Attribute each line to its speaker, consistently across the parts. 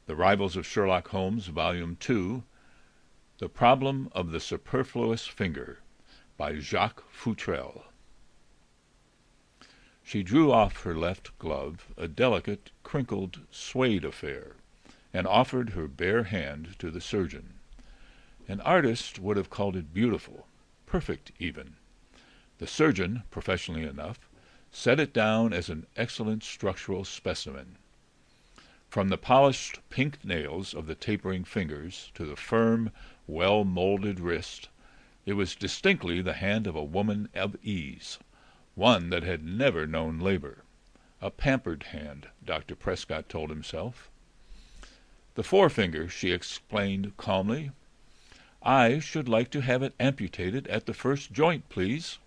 Speaker 1: The Rivals of Sherlock Holmes, Volume 2, The Problem of the Superfluous Finger, by Jacques Futrelle. She drew off her left glove, a delicate, crinkled, suede affair, and offered her bare hand to the surgeon. An artist would have called it beautiful, perfect even. The surgeon, professionally enough, set it down as an excellent structural specimen. From the polished pink nails of the tapering fingers to the firm, well-molded wrist, it was distinctly the hand of a woman of ease, one that had never known labor. A pampered hand, Dr. Prescott told himself. The forefinger, she explained calmly. I should like to have it amputated at the first joint, please.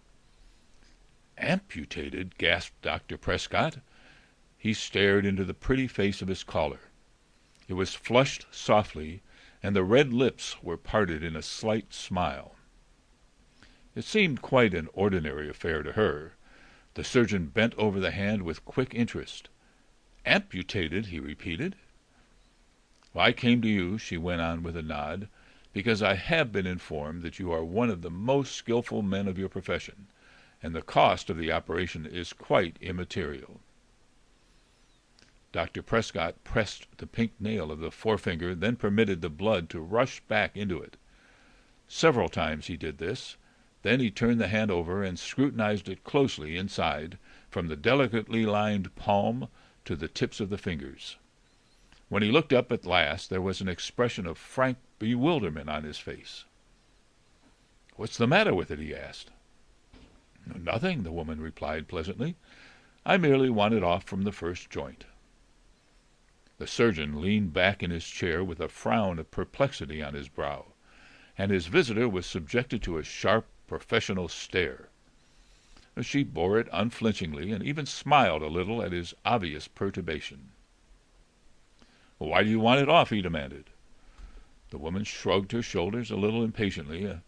Speaker 1: Amputated? Gasped Dr. Prescott. He stared into the pretty face of his caller. It was flushed softly, and the red lips were parted in a slight smile. It seemed quite an ordinary affair to her. The surgeon bent over the hand with quick interest. Amputated, he repeated. Well, I came to you, she went on with a nod, because I have been informed that you are one of the most skillful men of your profession, and the cost of the operation is quite immaterial. Dr. Prescott pressed the pink nail of the forefinger, then permitted the blood to rush back into it. Several times he did this. Then he turned the hand over and scrutinized it closely inside, from the delicately lined palm to the tips of the fingers. When he looked up at last, there was an expression of frank bewilderment on his face. "What's the matter with it?" he asked. "Nothing," the woman replied pleasantly. "I merely want it off from the first joint." The surgeon leaned back in his chair with a frown of perplexity on his brow, and his visitor was subjected to a sharp, professional stare. She bore it unflinchingly, and even smiled a little at his obvious perturbation. "Why do you want it off?" he demanded. The woman shrugged her shoulders a little impatiently.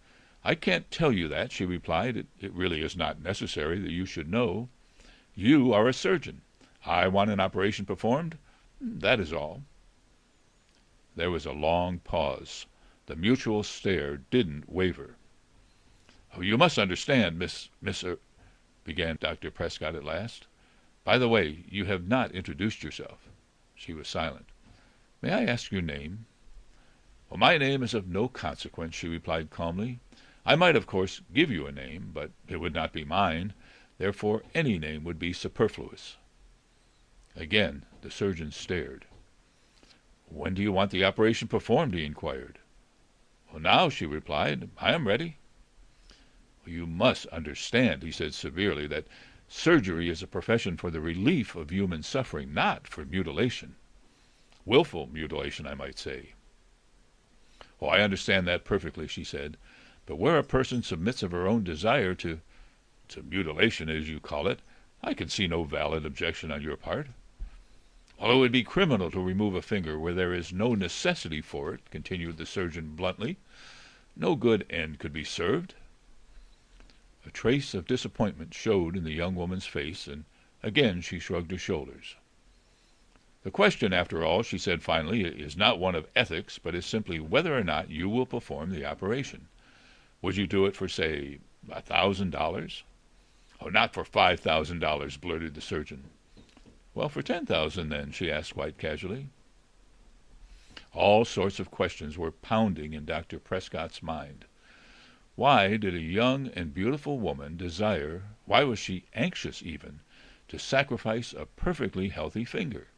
Speaker 1: "I can't tell you that," she replied. It really is not necessary that you should know. You are a surgeon. I want an operation performed. That is all." There was a long pause. The mutual stare didn't waver. "You must understand, Miss began Dr. Prescott at last. "By the way, you have not introduced yourself." She was silent. "May I ask your name?" "Well, my name is of no consequence," she replied calmly. "I might, of course, give you a name, but it would not be mine. Therefore, any name would be superfluous." Again the surgeon stared. "When do you want the operation performed?" he inquired. "Well, now," she replied. "I am ready." "You must understand," he said severely, "that surgery is a profession for the relief of human suffering, not for mutilation. Willful mutilation, I might say." "Oh, I understand that perfectly," she said. "But where a person submits of her own desire to mutilation, as you call it, I can see no valid objection on your part." "Well, it would be criminal to remove a finger where there is no necessity for it," continued the surgeon bluntly. "No good end could be served." A trace of disappointment showed in the young woman's face, and again she shrugged her shoulders. "The question, after all," she said finally, "is not one of ethics, but is simply whether or not you will perform the operation. Would you do it for, say, $1,000? "Oh, not for $5,000, blurted the surgeon. "Well, for $10,000 then?" she asked quite casually. All sorts of questions were pounding in Dr. Prescott's mind. Why did a young and beautiful woman desire, why was she anxious even, to sacrifice a perfectly healthy finger?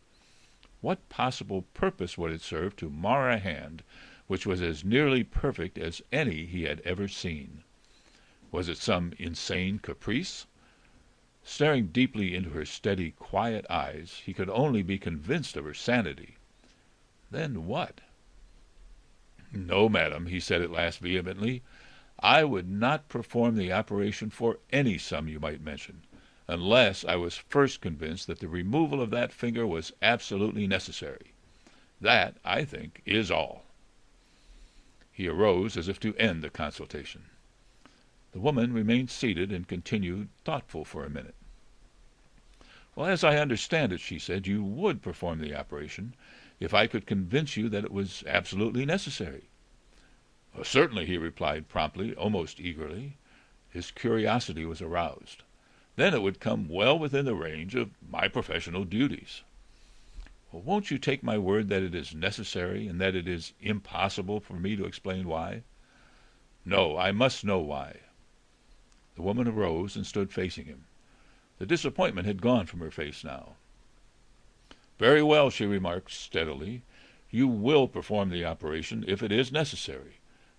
Speaker 1: What possible purpose would it serve to mar a hand which was as nearly perfect as any he had ever seen? Was it some insane caprice? Staring deeply into her steady, quiet eyes, he could only be convinced of her sanity. Then what? "No, madam," he said at last vehemently. "I would not perform the operation for any sum you might mention, unless I was first convinced that the removal of that finger was absolutely necessary. That, I think, is all." He arose as if to end the consultation. The woman remained seated and continued thoughtful for a minute. "Well, as I understand it," she said, "you would perform the operation if I could convince you that it was absolutely necessary." "Certainly," he replied promptly, almost eagerly. His curiosity was aroused. "Then it would come well within the range of my professional duties." "Well, won't you take my word that it is necessary, and that it is impossible for me to explain why?" "No, I must know why." The woman arose and stood facing him. The disappointment had gone from her face now. "Very well," she remarked steadily. "You will perform the operation if it is necessary.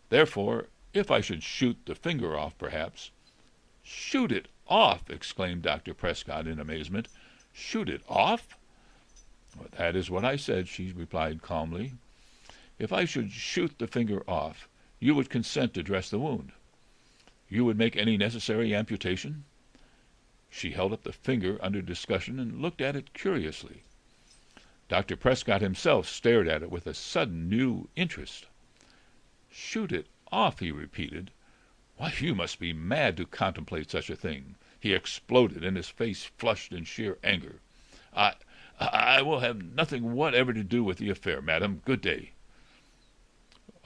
Speaker 1: Therefore, if I should shoot the finger off, perhaps—" "Shoot it off!" exclaimed Dr. Prescott in amazement. "Shoot it off?" "That is what I said," she replied calmly. "If I should shoot the finger off, you would consent to dress the wound. You would make any necessary amputation?" She held up the finger under discussion and looked at it curiously. Dr. Prescott himself stared at it with a sudden new interest. "Shoot it off!" he repeated. "Why, you must be mad to contemplate such a thing!" he exploded, and his face flushed in sheer anger. I will have nothing whatever to do with the affair, madam. Good day."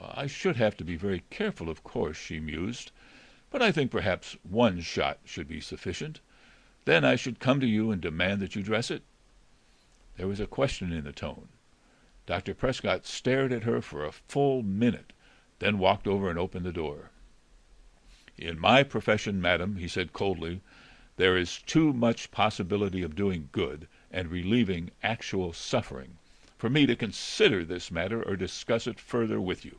Speaker 1: "I should have to be very careful, of course," she mused, "but I think perhaps one shot should be sufficient. Then I should come to you and demand that you dress it." There was a question in the tone. Dr. Prescott stared at her for a full minute, then walked over and opened the door. "In my profession, madam," he said coldly, "there is too much possibility of doing good and relieving actual suffering for me to consider this matter or discuss it further with you.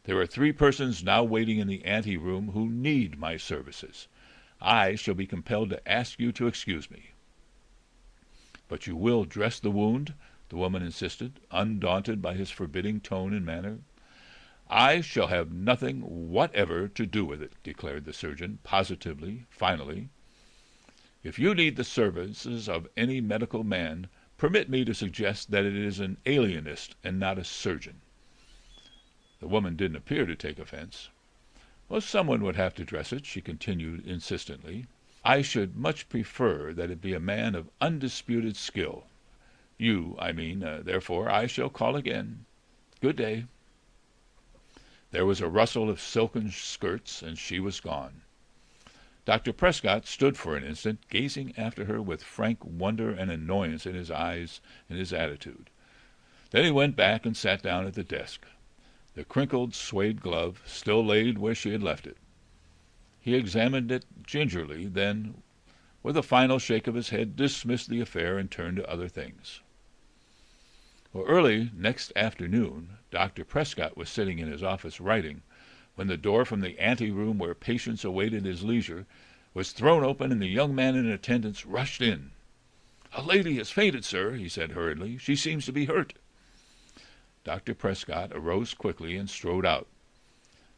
Speaker 1: There are 3 persons now waiting in the ante-room who need my services. I shall be compelled to ask you to excuse me." "But you will dress the wound?" the woman insisted, undaunted by his forbidding tone and manner. "I shall have nothing whatever to do with it," declared the surgeon, positively, finally. "If you need the services of any medical man, permit me to suggest that it is an alienist and not a surgeon." The woman didn't appear to take offense. "Well, someone would have to dress it," she continued insistently. "I should much prefer that it be a man of undisputed skill. You, I mean. Therefore, I shall call again. Good day." There was a rustle of silken skirts, and she was gone. Dr. Prescott stood for an instant, gazing after her with frank wonder and annoyance in his eyes and his attitude. Then he went back and sat down at the desk. The crinkled suede glove still lay where she had left it. He examined it gingerly, then, with a final shake of his head, dismissed the affair and turned to other things. Well, early next afternoon, Dr. Prescott was sitting in his office writing, when the door from the ante-room where patients awaited his leisure was thrown open and the young man in attendance rushed in. "A lady has fainted, sir," he said hurriedly. "She seems to be hurt." Dr. Prescott arose quickly and strode out.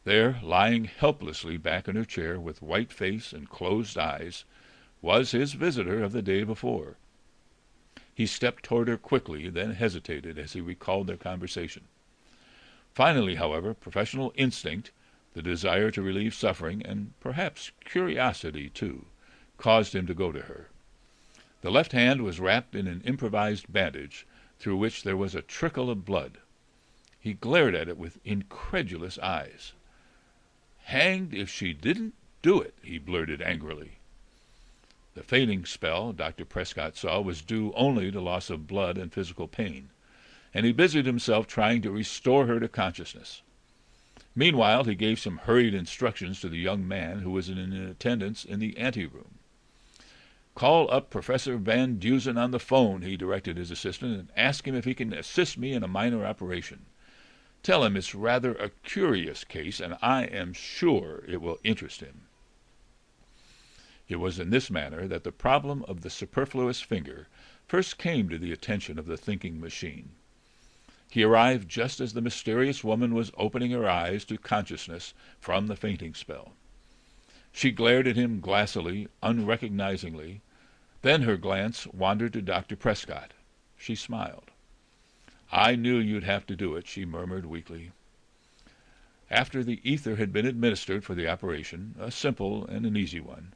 Speaker 1: There, lying helplessly back in her chair with white face and closed eyes, was his visitor of the day before. He stepped toward her quickly, then hesitated as he recalled their conversation. Finally, however, professional instinct, the desire to relieve suffering, and perhaps curiosity, too, caused him to go to her. The left hand was wrapped in an improvised bandage, through which there was a trickle of blood. He glared at it with incredulous eyes. "Hanged if she didn't do it," he blurted angrily. The fainting spell, Dr. Prescott saw, was due only to loss of blood and physical pain, and he busied himself trying to restore her to consciousness. Meanwhile, he gave some hurried instructions to the young man who was in attendance in the ante-room. "Call up Professor Van Dusen on the phone," he directed his assistant, "and ask him if he can assist me in a minor operation. Tell him it's rather a curious case, and I am sure it will interest him." It was in this manner that the problem of the superfluous finger first came to the attention of the thinking machine. He arrived just as the mysterious woman was opening her eyes to consciousness from the fainting spell. She glared at him glassily, unrecognizingly. Then her glance wandered to Dr. Prescott. She smiled. "I knew you'd have to do it," she murmured weakly. After the ether had been administered for the operation, a simple and an easy one,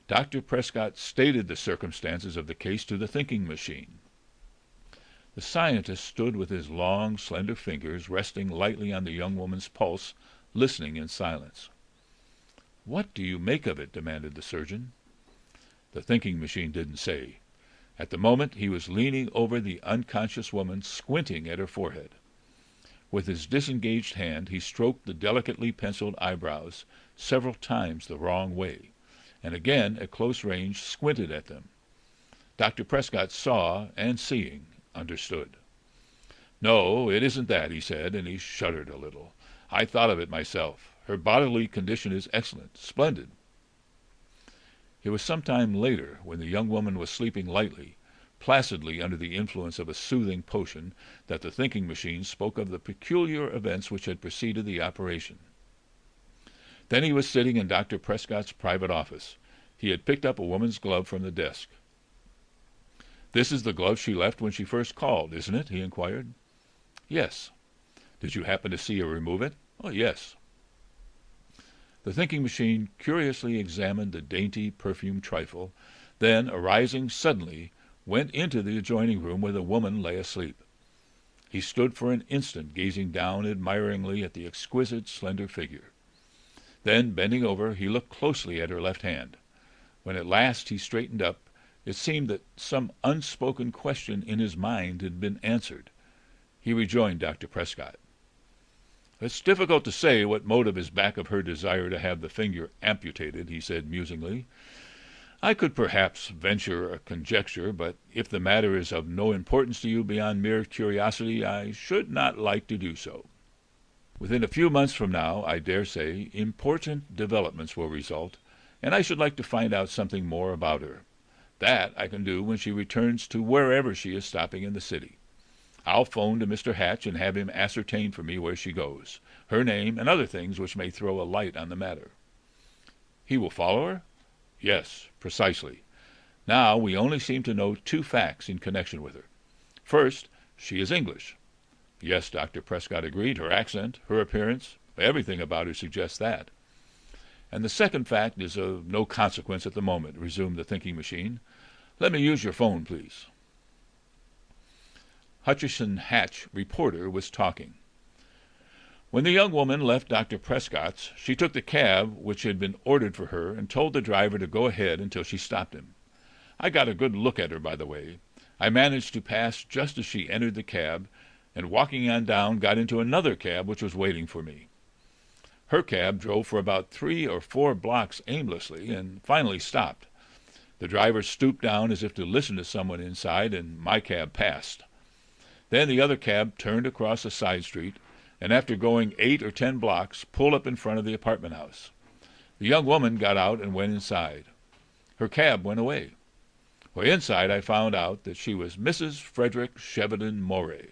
Speaker 1: Dr. Prescott stated the circumstances of the case to the thinking machine. The scientist stood with his long, slender fingers resting lightly on the young woman's pulse, listening in silence. "What do you make of it?" demanded the surgeon. The thinking machine didn't say. At the moment he was leaning over the unconscious woman, squinting at her forehead. With his disengaged hand he stroked the delicately penciled eyebrows several times the wrong way, and again at close range squinted at them. Dr. Prescott saw, and seeing, understood. "No, it isn't that," he said, and he shuddered a little. "I thought of it myself. Her bodily condition is excellent, splendid." It was some time later, when the young woman was sleeping lightly, placidly under the influence of a soothing potion, that the thinking machine spoke of the peculiar events which had preceded the operation. Then he was sitting in Dr. Prescott's private office. He had picked up a woman's glove from the desk. "This is the glove she left when she first called, isn't it?" he inquired. "Yes." "Did you happen to see her remove it?" "Oh, yes." The thinking machine curiously examined the dainty, perfumed trifle, then, arising suddenly, went into the adjoining room where the woman lay asleep. He stood for an instant gazing down admiringly at the exquisite, slender figure. Then, bending over, he looked closely at her left hand. When at last he straightened up, it seemed that some unspoken question in his mind had been answered. He rejoined Dr. Prescott. "It's difficult to say what motive is back of her desire to have the finger amputated," he said musingly. "I could perhaps venture a conjecture, but if the matter is of no importance to you beyond mere curiosity, I should not like to do so. Within a few months from now, I dare say, important developments will result, and I should like to find out something more about her. That I can do when she returns to wherever she is stopping in the city. I'll phone to Mr. Hatch and have him ascertain for me where she goes, her name, and other things which may throw a light on the matter." "He will follow her?" "Yes, precisely. Now we only seem to know two facts in connection with her. First, she is English." "Yes," Dr. Prescott agreed. "Her accent, her appearance, everything about her suggests that." "And the second fact is of no consequence at the moment," resumed the thinking machine. "Let me use your phone, please." Hutchison Hatch, reporter, was talking. When the young woman left Dr. Prescott's, she took the cab which had been ordered for her and told the driver to go ahead until she stopped him. I got a good look at her, by the way. I managed to pass just as she entered the cab, and walking on down got into another cab which was waiting for me. Her cab drove for about 3 or 4 blocks aimlessly, and finally stopped. The driver stooped down as if to listen to someone inside, and my cab passed. Then the other cab turned across a side street, and after going 8 or 10 blocks, pulled up in front of the apartment house. The young woman got out and went inside. Her cab went away. Well, inside I found out that she was Mrs. Frederick Sheveden Moray.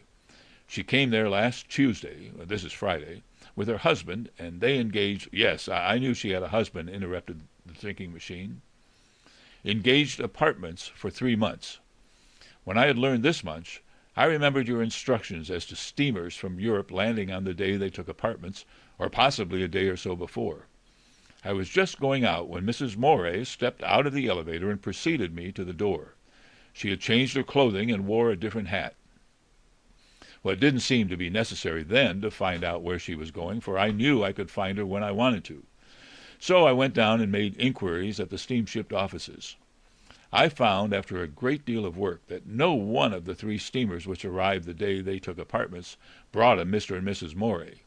Speaker 1: She came there last Tuesday, this is Friday, with her husband, and they engaged— Yes, I knew she had a husband, interrupted the thinking machine. Engaged apartments for 3 months. When I had learned this much, I remembered your instructions as to steamers from Europe landing on the day they took apartments, or possibly a day or so before. I was just going out when Mrs. Moray stepped out of the elevator and preceded me to the door. She had changed her clothing and wore a different hat. Well, it didn't seem to be necessary then to find out where she was going, for I knew I could find her when I wanted to. So I went down and made inquiries at the steamship offices. I found, after a great deal of work, that no one of the 3 steamers which arrived the day they took apartments brought a Mr. and Mrs. Moray.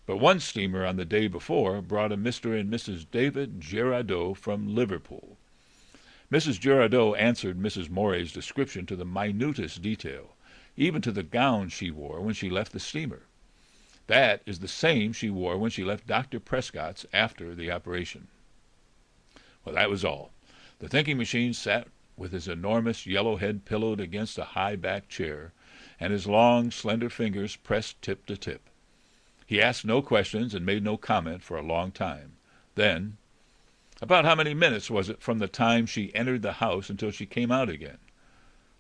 Speaker 1: But one steamer on the day before brought a Mr. and Mrs. David Girardeau from Liverpool. Mrs. Girardeau answered Mrs. Moray's description to the minutest detail, even to the gown she wore when she left the steamer. That is the same she wore when she left Dr. Prescott's after the operation. Well, that was all. The thinking machine sat with his enormous yellow head pillowed against a high-backed chair, and his long, slender fingers pressed tip to tip. He asked no questions and made no comment for a long time. Then, "About how many minutes was it from the time she entered the house until she came out again?"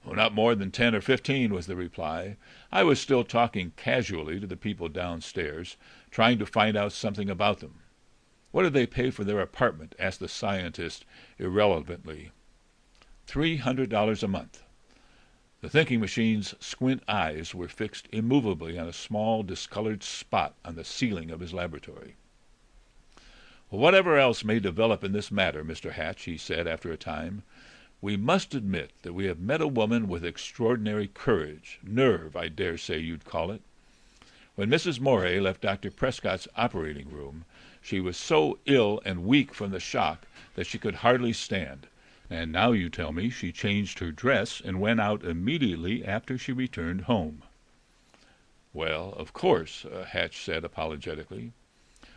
Speaker 1: "Oh, not more than 10 or 15, was the reply. I was still talking casually to the people downstairs, trying to find out something about them." "What did they pay for their apartment?" asked the scientist irrelevantly. $300 a month. The thinking machine's squint eyes were fixed immovably on a small discolored spot on the ceiling of his laboratory. "Whatever else may develop in this matter, Mr. Hatch," he said after a time, "we must admit that we have met a woman with extraordinary courage, nerve, I dare say you'd call it. When Mrs. Moray left Dr. Prescott's operating room, she was so ill and weak from the shock that she could hardly stand. And now you tell me she changed her dress and went out immediately after she returned home." "Well, of course," Hatch said apologetically.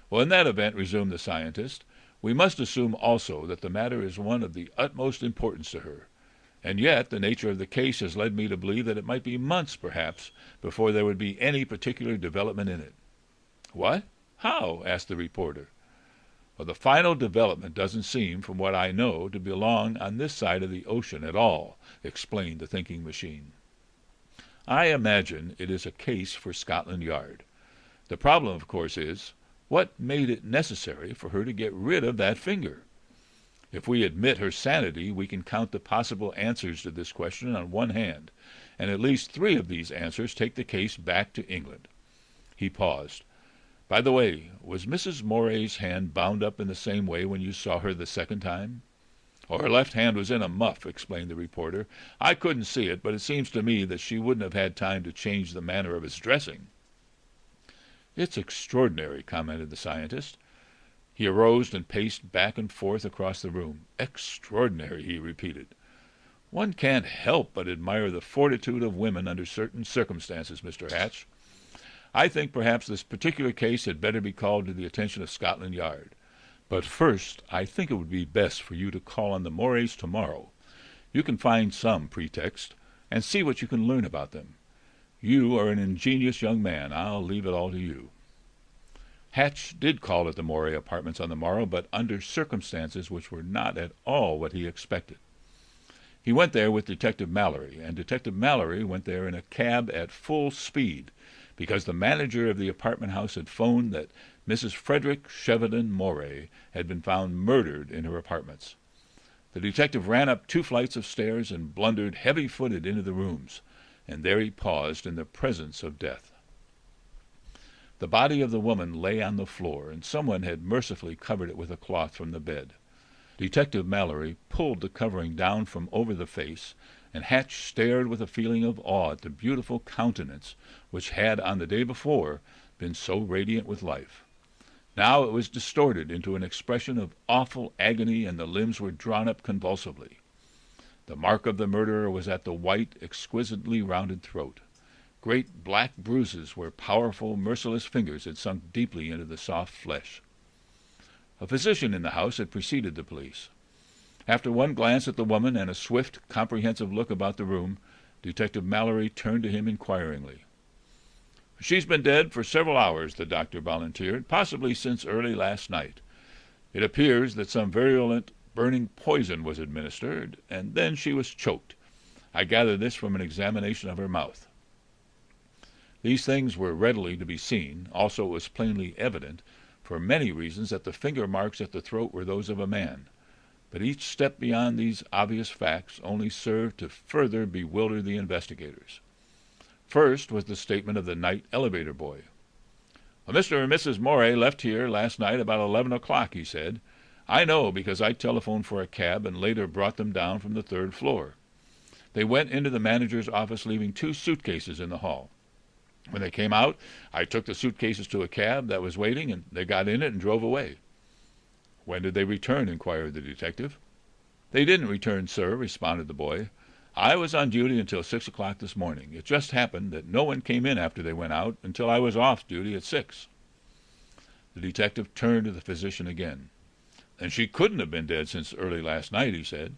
Speaker 1: "Well, in that event," resumed the scientist, "we must assume also that the matter is one of the utmost importance to her. And yet the nature of the case has led me to believe that it might be months, perhaps, before there would be any particular development in it." "What? How?" asked the reporter. "Well, the final development doesn't seem, from what I know, to belong on this side of the ocean at all," explained the thinking machine. "I imagine it is a case for Scotland Yard. The problem, of course, is, what made it necessary for her to get rid of that finger? If we admit her sanity, we can count the possible answers to this question on one hand, and at least 3 of these answers take the case back to England." He paused. "By the way, was Mrs. Moray's hand bound up in the same way when you saw her the second time?" "Oh, her left hand was in a muff," explained the reporter. "I couldn't see it, but it seems to me that she wouldn't have had time to change the manner of his dressing." "It's extraordinary," commented the scientist. He arose and paced back and forth across the room. "Extraordinary," he repeated. "One can't help but admire the fortitude of women under certain circumstances, Mr. Hatch. I think perhaps this particular case had better be called to the attention of Scotland Yard. But first, I think it would be best for you to call on the Morays tomorrow. You can find some pretext, and see what you can learn about them. You are an ingenious young man. I'll leave it all to you." Hatch did call at the Moray apartments on the morrow, but under circumstances which were not at all what he expected. He went there with Detective Mallory, and Detective Mallory went there in a cab at full speed, because the manager of the apartment house had phoned that Mrs. Frederick Sheveden Moray had been found murdered in her apartments. The detective ran up 2 flights of stairs and blundered heavy-footed into the rooms, and there he paused in the presence of death. The body of the woman lay on the floor, and someone had mercifully covered it with a cloth from the bed. Detective Mallory pulled the covering down from over the face, and Hatch stared with a feeling of awe at the beautiful countenance which had, on the day before, been so radiant with life. Now it was distorted into an expression of awful agony, and the limbs were drawn up convulsively. The mark of the murderer was at the white, exquisitely rounded throat. Great black bruises where powerful, merciless fingers had sunk deeply into the soft flesh. A physician in the house had preceded the police. After one glance at the woman and a swift, comprehensive look about the room, Detective Mallory turned to him inquiringly. "She's been dead for several hours," the doctor volunteered, "possibly since early last night. It appears that some virulent, burning poison was administered, and then she was choked. I gather this from an examination of her mouth." These things were readily to be seen. Also it was plainly evident, for many reasons, that the finger marks at the throat were those of a man. But each step beyond these obvious facts only served to further bewilder the investigators. First was the statement of the night elevator boy. "Well, Mr. and Mrs. Moray left here last night about 11 o'clock, he said. "I know, because I telephoned for a cab and later brought them down from the 3rd floor. They went into the manager's office, leaving 2 suitcases in the hall. When they came out, I took the suitcases to a cab that was waiting, and they got in it and drove away." "When did they return?" inquired the detective. "They didn't return, sir," responded the boy. "I was on duty until 6 o'clock this morning. It just happened that no one came in after they went out until I was off duty at 6. The detective turned to the physician again. "Then she couldn't have been dead since early last night," he said.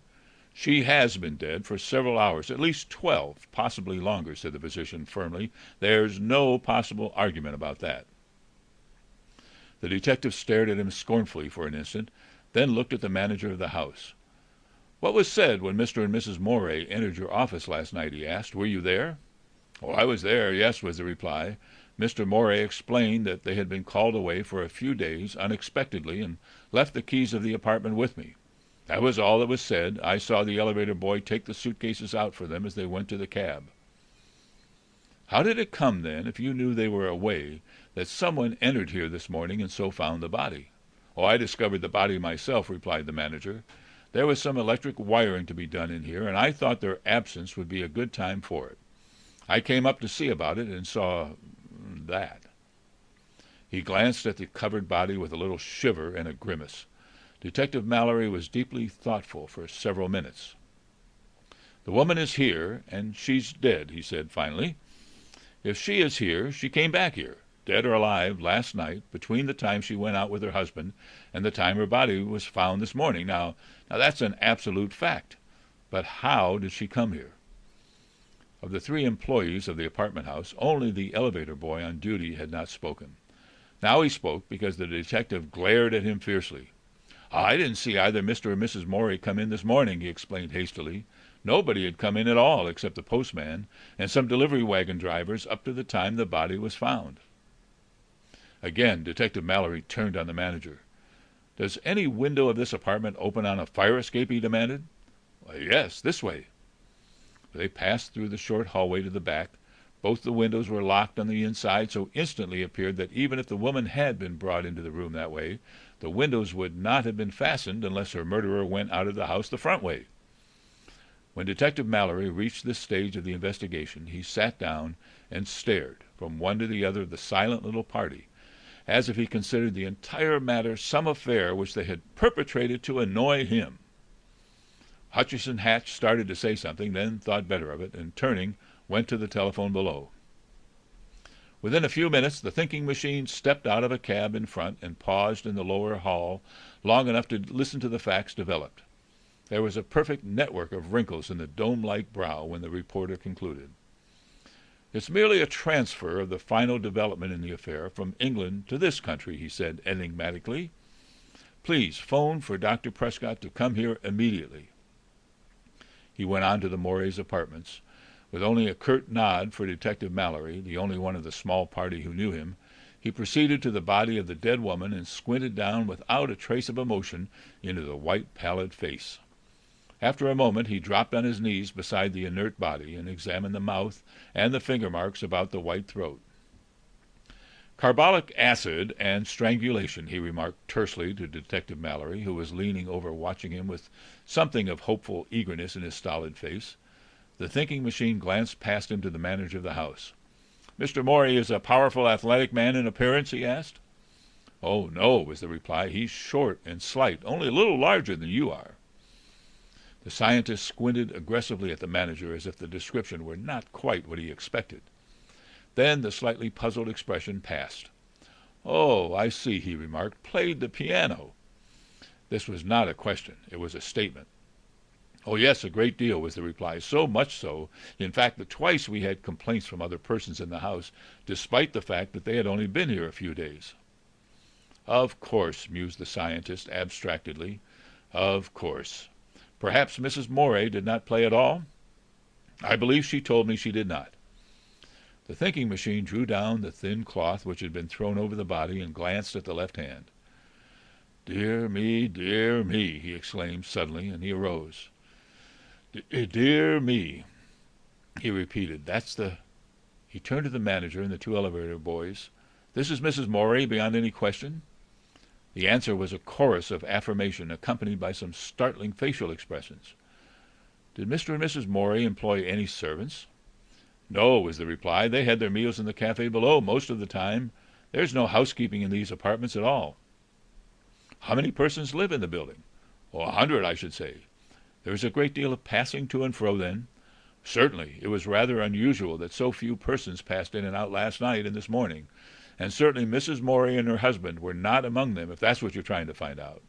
Speaker 1: "She has been dead for several hours, at least 12, possibly longer," said the physician firmly. "There's no possible argument about that." The detective stared at him scornfully for an instant, then looked at the manager of the house. "What was said when Mr. and Mrs. Moray entered your office last night?" he asked. "Were you there?" "Oh, I was there, yes," was the reply. "Mr. Moray explained that they had been called away for a few days unexpectedly, and left the keys of the apartment with me. That was all that was said. I saw the elevator boy take the suitcases out for them as they went to the cab. How did it come, then, if you knew they were away, that someone entered here this morning and so found the body? Oh, I discovered the body myself, replied the manager. There was some electric wiring to be done in here, and I thought their absence would be a good time for it. I came up to see about it and saw that. He glanced at the covered body with a little shiver and a grimace. Detective Mallory was deeply thoughtful for several minutes. The woman is here, and she's dead, he said finally. If she is here, she came back here, dead or alive, last night, between the time she went out with her husband and the time her body was found this morning. Now that's an absolute fact. But how did she come here? Of the 3 employees of the apartment house, only the elevator boy on duty had not spoken. Now he spoke because the detective glared at him fiercely. I didn't see either Mr. or Mrs. Morey come in this morning, he explained hastily. Nobody had come in at all except the postman and some delivery wagon drivers up to the time the body was found. Again, Detective Mallory turned on the manager. Does any window of this apartment open on a fire escape, he demanded. Why, yes, this way. They passed through the short hallway to the back. Both the windows were locked on the inside, so instantly appeared that even if the woman had been brought into the room that way, the windows would not have been fastened unless her murderer went out of the house the front way. When Detective Mallory reached this stage of the investigation, he sat down and stared from one to the other of the silent little party, as if he considered the entire matter some affair which they had perpetrated to annoy him. Hutchison Hatch started to say something, then thought better of it, and turning, went to the telephone below. Within a few minutes, the thinking machine stepped out of a cab in front and paused in the lower hall long enough to listen to the facts developed. There was a perfect network of wrinkles in the dome-like brow when the reporter concluded. It's merely a transfer of the final development in the affair from England to this country, he said enigmatically. Please phone for Dr. Prescott to come here immediately. He went on to the Moreys' apartments. With only a curt nod for Detective Mallory, the only one of the small party who knew him, he proceeded to the body of the dead woman and squinted down without a trace of emotion into the white, pallid face. After a moment he dropped on his knees beside the inert body and examined the mouth and the finger marks about the white throat. Carbolic acid and strangulation, he remarked tersely to Detective Mallory, who was leaning over watching him with something of hopeful eagerness in his stolid face. The thinking machine glanced past him to the manager of the house. Mr. Morey is a powerful athletic man in appearance, he asked. Oh, no, was the reply. He's short and slight, only a little larger than you are. The scientist squinted aggressively at the manager as if the description were not quite what he expected. Then the slightly puzzled expression passed. Oh, I see, he remarked. Played the piano. This was not a question. It was a statement. Oh, yes, a great deal, was the reply. So much so, in fact, that twice we had complaints from other persons in the house, despite the fact that they had only been here a few days. Of course, mused the scientist abstractedly. Of course. Perhaps Mrs. Morey did not play at all? I believe she told me she did not. The thinking machine drew down the thin cloth which had been thrown over the body and glanced at the left hand. Dear me, he exclaimed suddenly, and he arose. Dear me, he repeated. That's the... He turned to the manager and the 2 elevator boys. This is Mrs. Morey, beyond any question? The answer was a chorus of affirmation, accompanied by some startling facial expressions. Did Mr. and Mrs. Morey employ any servants? No, was the reply. They had their meals in the cafe below most of the time. There's no housekeeping in these apartments at all. How many persons live in the building? 100, I should say. There was a great deal of passing to and fro then. Certainly, it was rather unusual that so few persons passed in and out last night and this morning, and certainly Mrs. Morey and her husband were not among them, if that's what you're trying to find out.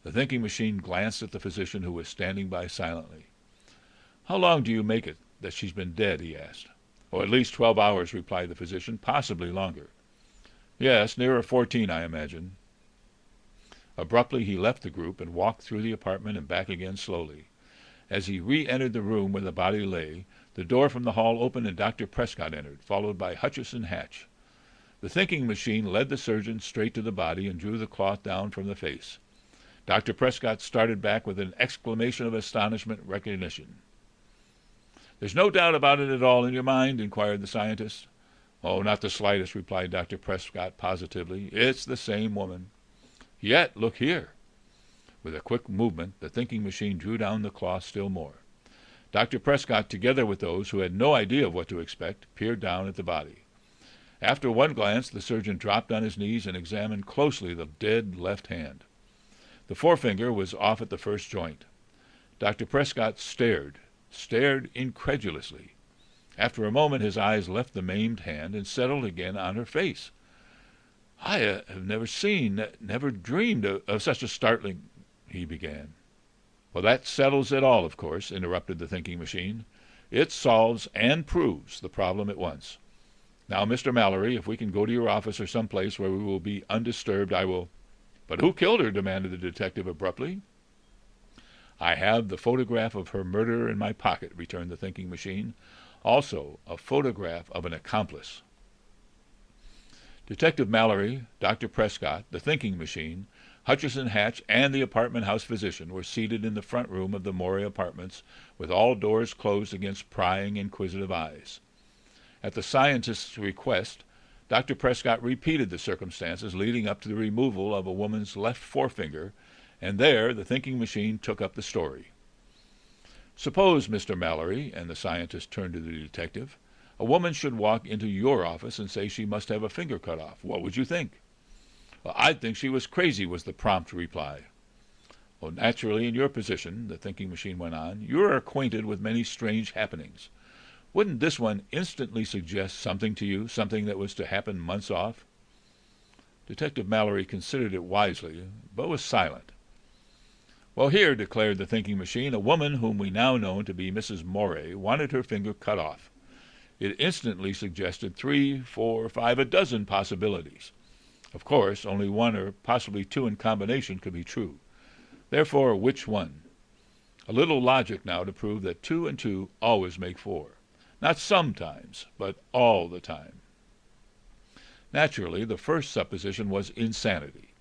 Speaker 1: The thinking machine glanced at the physician, who was standing by silently. How long do you make it that she's been dead? He asked. At least 12 hours, replied the physician, possibly longer. Yes, nearer 14, I imagine. Abruptly he left the group and walked through the apartment and back again slowly. As he re-entered the room where the body lay, the door from the hall opened and Dr. Prescott entered, followed by Hutchison Hatch. The thinking machine led the surgeon straight to the body and drew the cloth down from the face. Dr. Prescott started back with an exclamation of astonishment recognition. "There's no doubt about it at all in your mind?" inquired the scientist. "Oh, not the slightest," replied Dr. Prescott positively. "It's the same woman. Yet, look here." With a quick movement, the thinking machine drew down the cloth still more. Dr. Prescott, together with those who had no idea of what to expect, peered down at the body. After one glance, the surgeon dropped on his knees and examined closely the dead left hand. The forefinger was off at the first joint. Dr. Prescott stared incredulously. After a moment his eyes left the maimed hand and settled again on her face. "I have never seen, never dreamed of such a startling—" he began. "Well, that settles it all, of course," interrupted the thinking machine. "It solves and proves the problem at once. Now, Mr. Mallory, if we can go to your office or some place where we will be undisturbed, I will—" "But who killed her?" demanded the detective abruptly. "I have the photograph of her murderer in my pocket," returned the thinking machine. "Also, a photograph of an accomplice." Detective Mallory, Dr. Prescott, the thinking machine, Hutcherson Hatch, and the apartment house physician were seated in the front room of the Moray apartments, with all doors closed against prying, inquisitive eyes. At the scientist's request, Dr. Prescott repeated the circumstances leading up to the removal of a woman's left forefinger, and there the thinking machine took up the story. "Suppose, Mr. Mallory," and the scientist turned to the detective, "a woman should walk into your office and say she must have a finger cut off. What would you think?" "Well, I'd think she was crazy," was the prompt reply. "Well, naturally, in your position," the thinking machine went on, "you are acquainted with many strange happenings. Wouldn't this one instantly suggest something to you, something that was to happen months off?" Detective Mallory considered it wisely, but was silent. "Well, here," declared the thinking machine, "a woman whom we now know to be Mrs. Moray wanted her finger cut off. It instantly suggested 3, 4, 5, a dozen possibilities. Of course, only one or possibly two in combination could be true. Therefore, which one? A little logic now to prove that 2 and 2 always make 4. Not sometimes, but all the time." Naturally, the first supposition was insanity.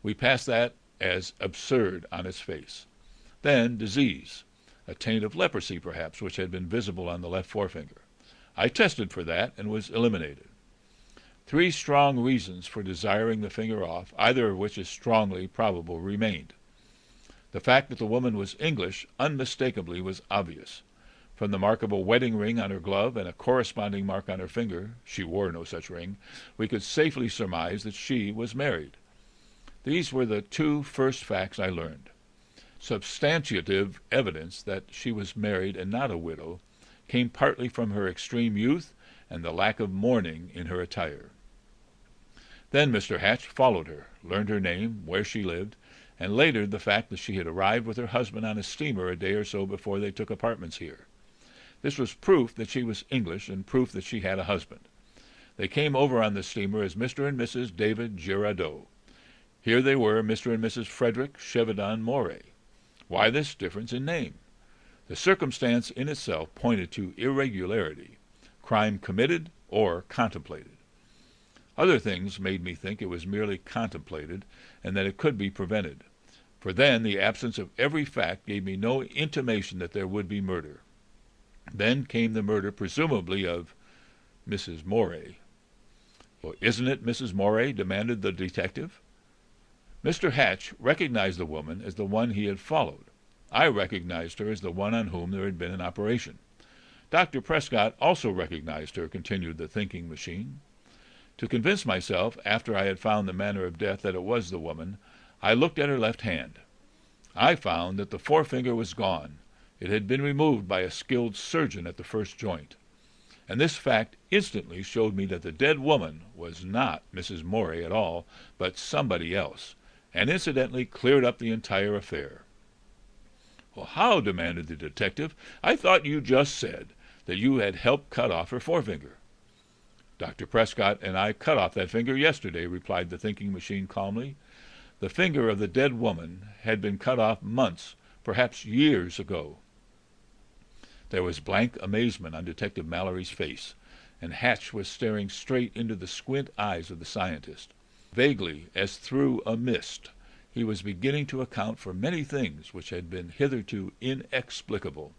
Speaker 1: We passed that as absurd on its face. Then disease, a taint of leprosy perhaps, which had been visible on the left forefinger. I tested for that and was eliminated. 3 strong reasons for desiring the finger off, either of which is strongly probable, remained. The fact that the woman was English unmistakably was obvious. From the mark of a wedding ring on her glove and a corresponding mark on her finger (she wore no such ring), we could safely surmise that she was married. These were the 2 first facts I learned. Substantiative evidence that she was married and not a widow came partly from her extreme youth and the lack of mourning in her attire. Then Mr. Hatch followed her, learned her name, where she lived, and later the fact that she had arrived with her husband on a steamer a day or so before they took apartments here. This was proof that she was English and proof that she had a husband. They came over on the steamer as Mr. and Mrs. David Girardeau. Here they were, Mr. and Mrs. Frederick Chevaudan Moray. Why this difference in name? The circumstance in itself pointed to irregularity, crime committed or contemplated. Other things made me think it was merely contemplated and that it could be prevented, for then the absence of every fact gave me no intimation that there would be murder. Then came the murder, presumably, of Mrs. Moray. "Well, isn't it Mrs. Moray?" demanded the detective. Mr. Hatch recognized the woman as the one he had followed. I recognized her as the one on whom there had been an operation. Dr. Prescott also recognized her, continued the thinking machine. To convince myself, after I had found the manner of death, that it was the woman, I looked at her left hand. I found that the forefinger was gone. It had been removed by a skilled surgeon at the first joint. And this fact instantly showed me that the dead woman was not Mrs. Moray at all, but somebody else, and incidentally cleared up the entire affair. "Well, how?" demanded the detective. "I thought you just said that you had helped cut off her forefinger." "Dr. Prescott and I cut off that finger yesterday," replied the thinking machine calmly. "The finger of the dead woman had been cut off months, perhaps years ago." There was blank amazement on Detective Mallory's face, and Hatch was staring straight into the squint eyes of the scientist. Vaguely, as through a mist, he was beginning to account for many things which had been hitherto inexplicable.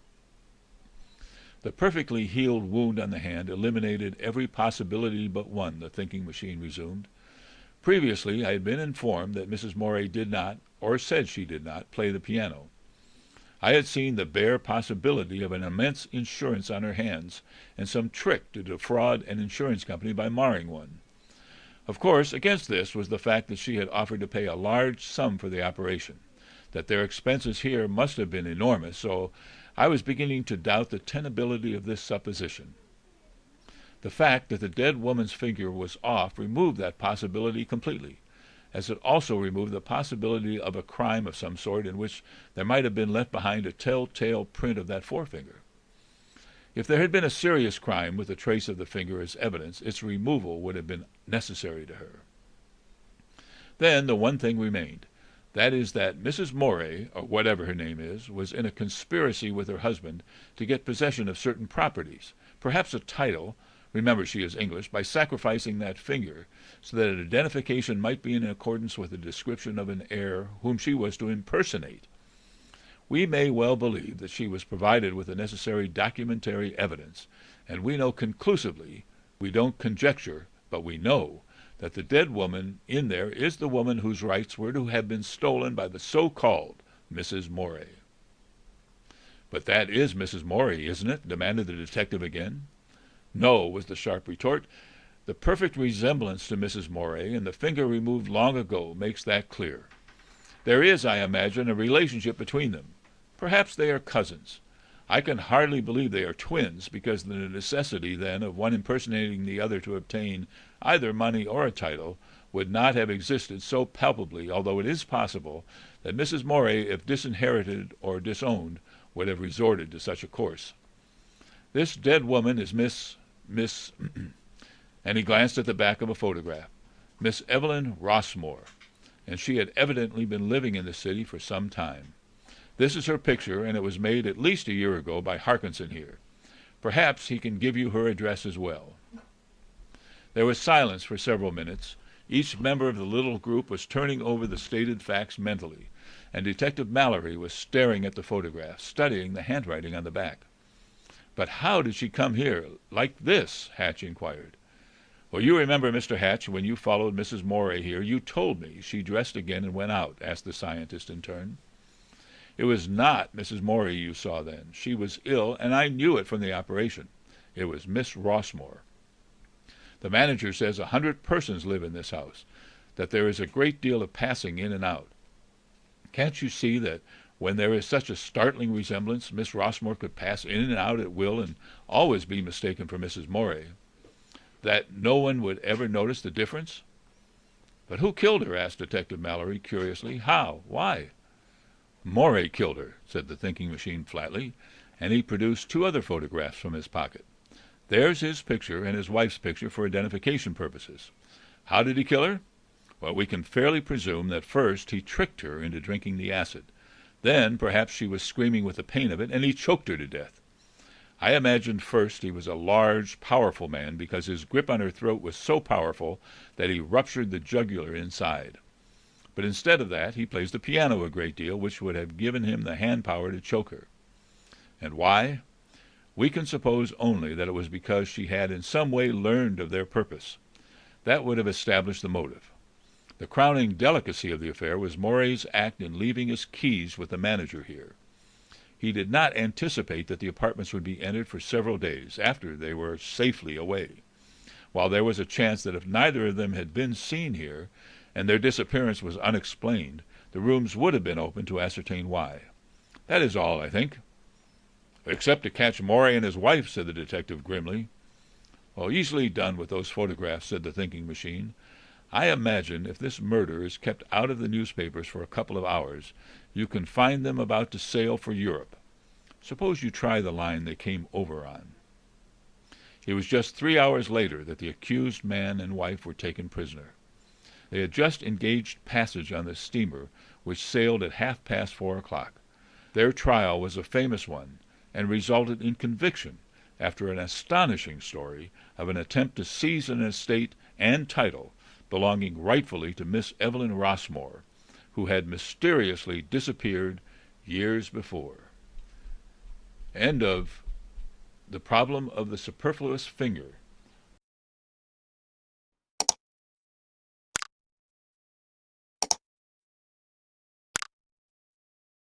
Speaker 1: The perfectly healed wound on the hand eliminated every possibility but one, the thinking machine resumed. Previously I had been informed that Mrs. Moray did not, or said she did not, play the piano. I had seen the bare possibility of an immense insurance on her hands, and some trick to defraud an insurance company by marring one. Of course, against this was the fact that she had offered to pay a large sum for the operation, that their expenses here must have been enormous, so I was beginning to doubt the tenability of this supposition. The fact that the dead woman's finger was off removed that possibility completely, as it also removed the possibility of a crime of some sort in which there might have been left behind a tell-tale print of that forefinger. If there had been a serious crime with a trace of the finger as evidence, its removal would have been necessary to her. Then the one thing remained. That is that Mrs. Moray, or whatever her name is, was in a conspiracy with her husband to get possession of certain properties, perhaps a title, remember she is English, by sacrificing that finger, so that an identification might be in accordance with the description of an heir whom she was to impersonate. We may well believe that she was provided with the necessary documentary evidence, and we know conclusively, we don't conjecture, but we know, that the dead woman in there is the woman whose rights were to have been stolen by the so-called Mrs. Moray. "But that is Mrs. Moray, isn't it?" demanded the detective again. "No," was the sharp retort. "The perfect resemblance to Mrs. Moray, and the finger removed long ago, makes that clear. There is, I imagine, a relationship between them. Perhaps they are cousins. I can hardly believe they are twins, because the necessity, then, of one impersonating the other to obtain either money or a title would not have existed so palpably, although it is possible that Mrs. Moray, if disinherited or disowned, would have resorted to such a course. This dead woman is Miss, and he glanced at the back of a photograph, Miss Evelyn Rossmore, and she had evidently been living in the city for some time. This is her picture, and it was made at least a year ago by Harkinson here. Perhaps he can give you her address as well." There was silence for several minutes. Each member of the little group was turning over the stated facts mentally, and Detective Mallory was staring at the photograph, studying the handwriting on the back. "But how did she come here, like this?" Hatch inquired. "Well, you remember, Mr. Hatch, when you followed Mrs. Moray here, you told me she dressed again and went out," asked the scientist in turn. "It was not Mrs. Moray you saw then. She was ill, and I knew it from the operation. It was Miss Rossmore. The manager says 100 persons live in this house, that there is a great deal of passing in and out. Can't you see that when there is such a startling resemblance, Miss Rossmore could pass in and out at will and always be mistaken for Mrs. Moray? That no one would ever notice the difference?" "But who killed her?" asked Detective Mallory curiously. "How? Why?" "Moray killed her," said the thinking machine flatly, and he produced 2 other photographs from his pocket. "There's his picture and his wife's picture for identification purposes. How did he kill her? Well, we can fairly presume that first he tricked her into drinking the acid. Then perhaps she was screaming with the pain of it, and he choked her to death. I imagined first he was a large, powerful man, because his grip on her throat was so powerful that he ruptured the jugular inside. But instead of that, he plays the piano a great deal, which would have given him the hand power to choke her. And why? We can suppose only that it was because she had in some way learned of their purpose. That would have established the motive. The crowning delicacy of the affair was Moray's act in leaving his keys with the manager here. He did not anticipate that the apartments would be entered for several days after they were safely away, while there was a chance that if neither of them had been seen here, and their disappearance was unexplained, the rooms would have been opened to ascertain why. That is all, I think." "Except to catch Moray and his wife," said the detective grimly. "Oh, easily done with those photographs," said the thinking machine. "I imagine if this murder is kept out of the newspapers for a couple of hours, you can find them about to sail for Europe. Suppose you try the line they came over on." It was just 3 hours later that the accused man and wife were taken prisoner. They had just engaged passage on the steamer which sailed at 4:30. Their trial was a famous one, and resulted in conviction, after an astonishing story of an attempt to seize an estate and title belonging rightfully to Miss Evelyn Rossmore, who had mysteriously disappeared years before. End of The Problem of the Superfluous Finger